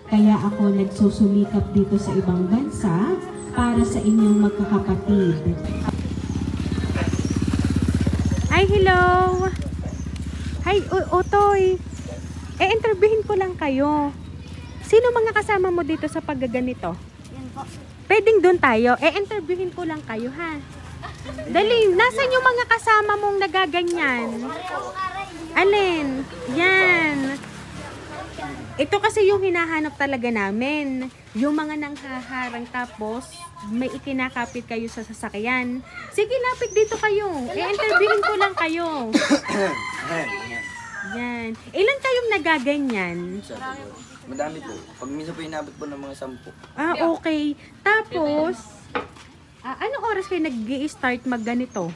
Kaya ako nagsusumikap dito sa ibang bansa para sa inyong magkakapatid. Hi, hello! Hi, Otoy! Interviewin ko lang kayo. Sino mga kasama mo dito sa paggaganito? Yan po. Pwedeng doon tayo. Interviewin ko lang kayo, ha? Dali, nasan yung mga kasama mong nagaganyan? Alin? Yan. Ito kasi yung hinahanap talaga namin. Yung mga nanghaharang tapos may ikinakapit kayo sa sasakyan. Sige, lapit dito kayo. Interviewin ko lang kayo. Yan. Ilan kayong nagaganyan? Madami po. Pag minsan po inabot po ng mga 10. Okay. Tapos, anong oras kayo nag-i-start magganito?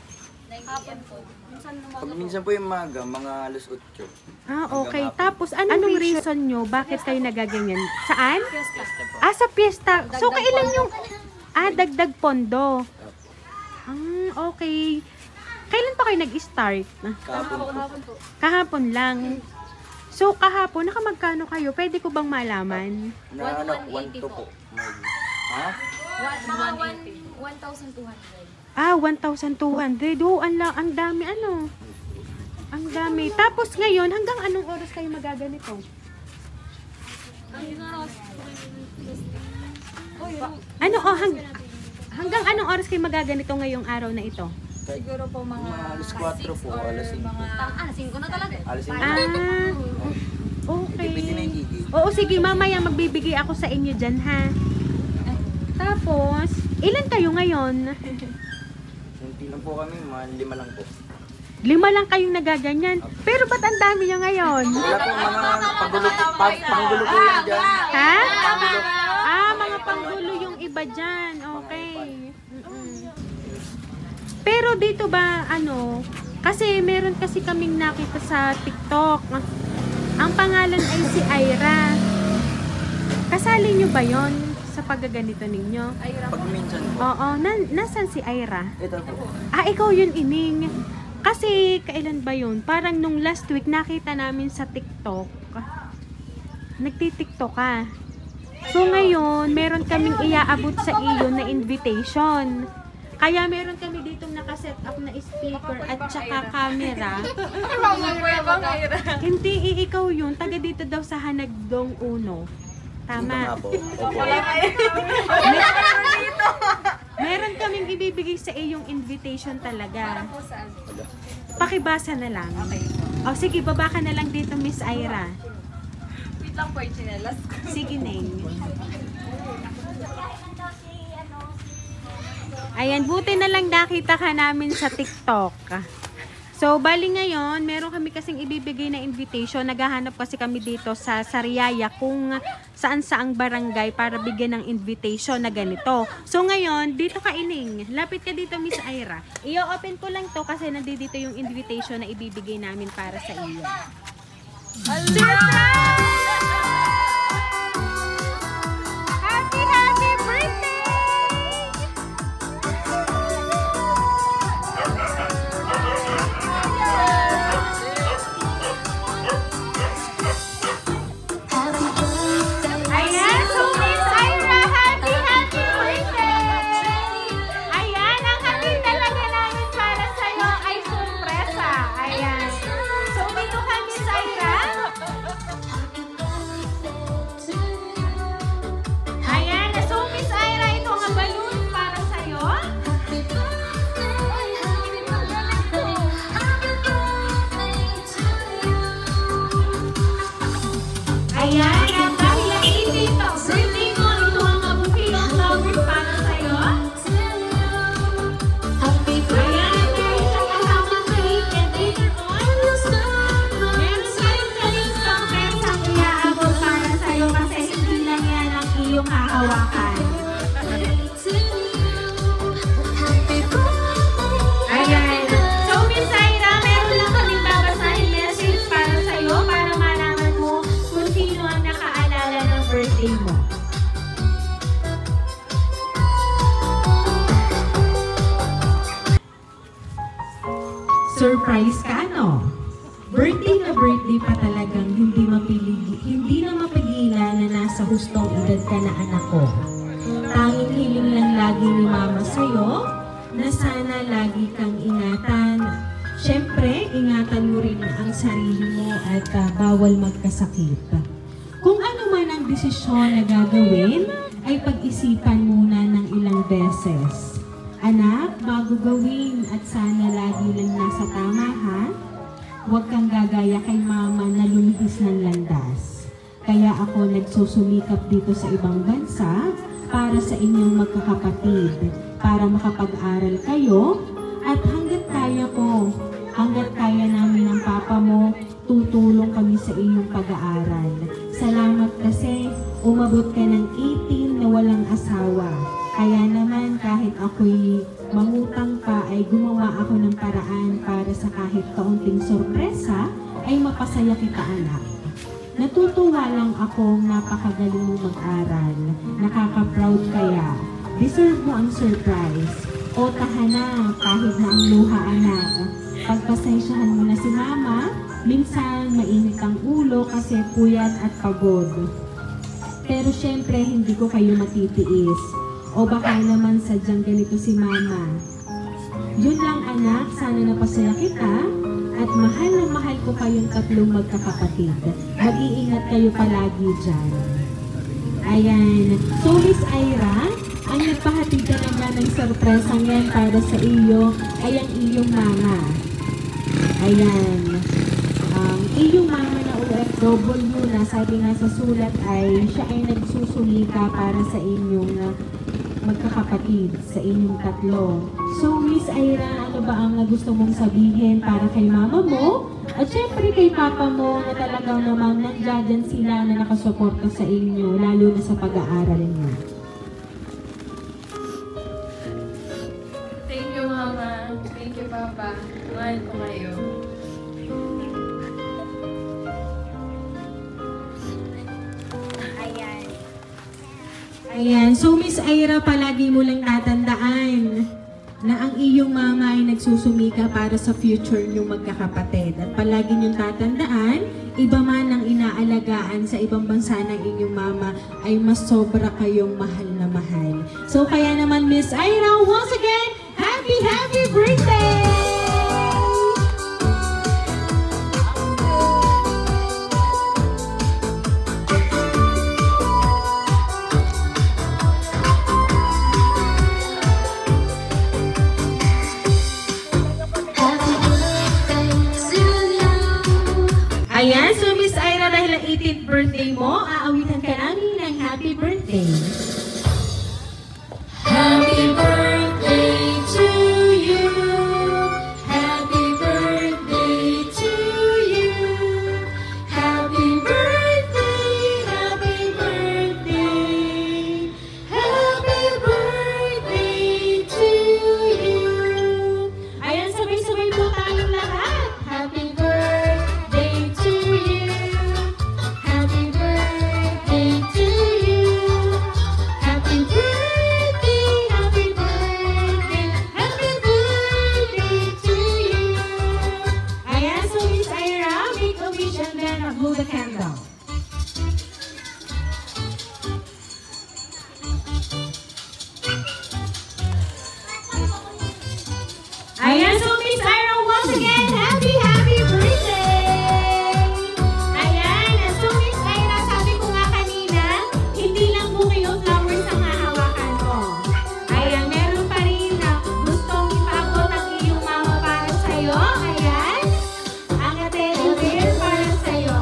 Pag minsan po yung maga, mga alas 8. Okay. Tapos, anong reason nyo? Bakit kayo nagaganyan? Saan? Sa piyesta. So, kailan yung... dagdag pondo. Okay. Kailan pa kayo nag-start? Kahapon po. Kahapon lang. So, kahapon, nakamagkano kayo? Pwede ko bang malaman? 1 po. Ha? 1,200. 1,200. Ang dami ano. Ang dami. Tapos ngayon, hanggang anong oras kayo magaganito? Hanggang anong oras kayo magaganito ngayong araw na ito? Siguro po mga alas 4 po, alas 5. alas 5 na talaga. Alas 5. Okay. Depende na yung gigi. Oo, sige, mamaya magbibigay ako sa inyo dyan, ha? Tapos, ilan kayo ngayon? Hindi lang po kami, 5 lang po. 5 lang kayong nagaganyan. Pero ba't ang dami nyo ngayon? Wala po mga panggulo po yan dyan. Ha? Panggulo. Mga panggulo yung iba dyan. Okay. Pero dito ba, kasi meron kasi kaming nakita sa TikTok. Ang pangalan ay si Ira. Kasali nyo ba yon sa paggaganito ninyo? Pag minsan po. Oo. Nasaan si Ira? Ito po. Ikaw yun, Ining. Kasi, kailan ba yun? Parang nung last week, nakita namin sa TikTok. Nagti-TikTok ka. So, ngayon, meron kaming iaabot sa iyo na invitation. Kaya meron kami ditong nakaset up na speaker at saka camera. Hindi, ikaw yun. Taga dito daw sa Hanagdong Uno. Tama. Opo. Meron kaming ibibigay sa iyong invitation talaga. Pakibasa na lang. Okay. Sige, baba ka na lang dito, Miss Ira. Wait lang po yung chinelas ko. Sige, Neng. Ayan, buti na lang nakita ka namin sa TikTok. So, bali ngayon, meron kami kasing ibibigay na invitation. Naghahanap kasi kami dito sa Sariaya kung saan-saang barangay para bigyan ng invitation na ganito. So, ngayon, dito ka, Ining. Lapit ka dito, Miss Ira. I-open ko lang to kasi nandito yung invitation na ibibigay namin para sa iyo. Happy birthday! Ayan, so Miss Ira, happy birthday! Ayan, ang hatid talaga namin para sa'yo ay sorpresa. Ayan. So, dito ka, Miss Ira. Ayan, so Miss Ira, ito ang balloon para sa'yo. Ayan, ang dahil ang isip ang birthday mo, ito ang mabuking flowers para sa'yo. Ayan, meron siyang kasamang cake and later on, meron ka rin kaling sorpresang iaabot para sa'yo kasi hindi lang yan ang iyong hahawakan. Ayan. So, Miss Ira, meron lang kaming babasahin message para sa'yo para malaman mo kung sino ang nakaalala ng birthday mo. Surprise ka, no? Birthday na birthday pa talagang hindi na mapigil dakila na nasa hustong edad ka na anak ko. Tanging hiling lang lagi ni Mama sa'yo na sana lagi kang ingatan. Siyempre, ingatan mo rin ang sarili mo at bawal magkasakit. Kung ano man ang desisyon na gagawin, ay pag-isipan muna ng ilang beses. Anak, bago gawin at sana lagi lang nasa tama ha. Huwag kang gagaya kay Mama na lumihis ng landas. Kaya ako nagsusumikap dito sa ibang bansa para sa inyong magkakapatid, para makapag-aral kayo at hanggat kaya ko, hanggat kaya namin ng papa mo, tutulong kami sa iyong pag-aaral. Salamat kasi umabot ka ng 18 na walang asawa. Kaya naman kahit ako'y mangutang pa ay gumawa ako ng paraan para sa kahit kaunting sorpresa ay mapasaya kita anak. Natutuwa lang akong napakagaling mo mag-aral. Nakaka-proud kaya. Deserve mo ang surprise. O tahana, kahit na ang luha anak. Pagpasensyahan mo na si Mama, minsan mainit ang ulo kasi puyat at pagod. Pero syempre hindi ko kayo matitiis. O baka naman sadyang ganito si Mama. Yun lang anak, sana napasaya kita. At mahal na mahal ko kayong tatlong magkakapatid. Mag-iingat kayo palagi dyan. Ayan. So Miss Ira, ang nagpahatid ka naman ng sorpresang yan para sa iyo ay ang iyong mama. Ayan. Iyong mama na OFW na sabi nga sa sulat ay siya ay nagsusulika para sa inyong magkakapatid, sa inyong tatlo. So, Miss Ira, ano ba ang gusto mong sabihin para kay mama mo? At syempre kay papa mo na talagang naman nandiyan sila na nakasuporta sa inyo, lalo na sa pag-aaral niyo. Thank you, Mama. Thank you, Papa. Mahal ko kayo. Ayan. So, Miss Ira, palagi mo lang tatandaan na ang iyong mama ay nagsusumika para sa future niyong magkakapatid. At palagi niyong tatandaan, iba man ang inaalagaan sa ibang bansa ng inyong mama, ay mas sobra kayong mahal na mahal. So, kaya naman, Miss Ira, once again, happy, happy birthday! Ayan, so Miss Ira, dahil ang 18th birthday mo, aawitan ka namin ng happy birthday. Happy birthday to you. Happy birthday to you. Happy birthday, happy birthday. Happy birthday to you. Ayan, sabay-sabay po tayong lahat. Happy birthday. Blow the candle. Ayan, so Miss Ira, once again, happy, happy birthday! Ayan, so Miss Ira, sabi ko nga kanina, hindi lang po kayo flowers ang hahawakan ko. Ayan, meron pa rin na gustong ipabot ang iyong mama para sa'yo. Ayan, ang attention bear para sa'yo.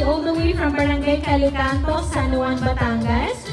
All the way from Barangay Calicanto, San Juan, Batangas.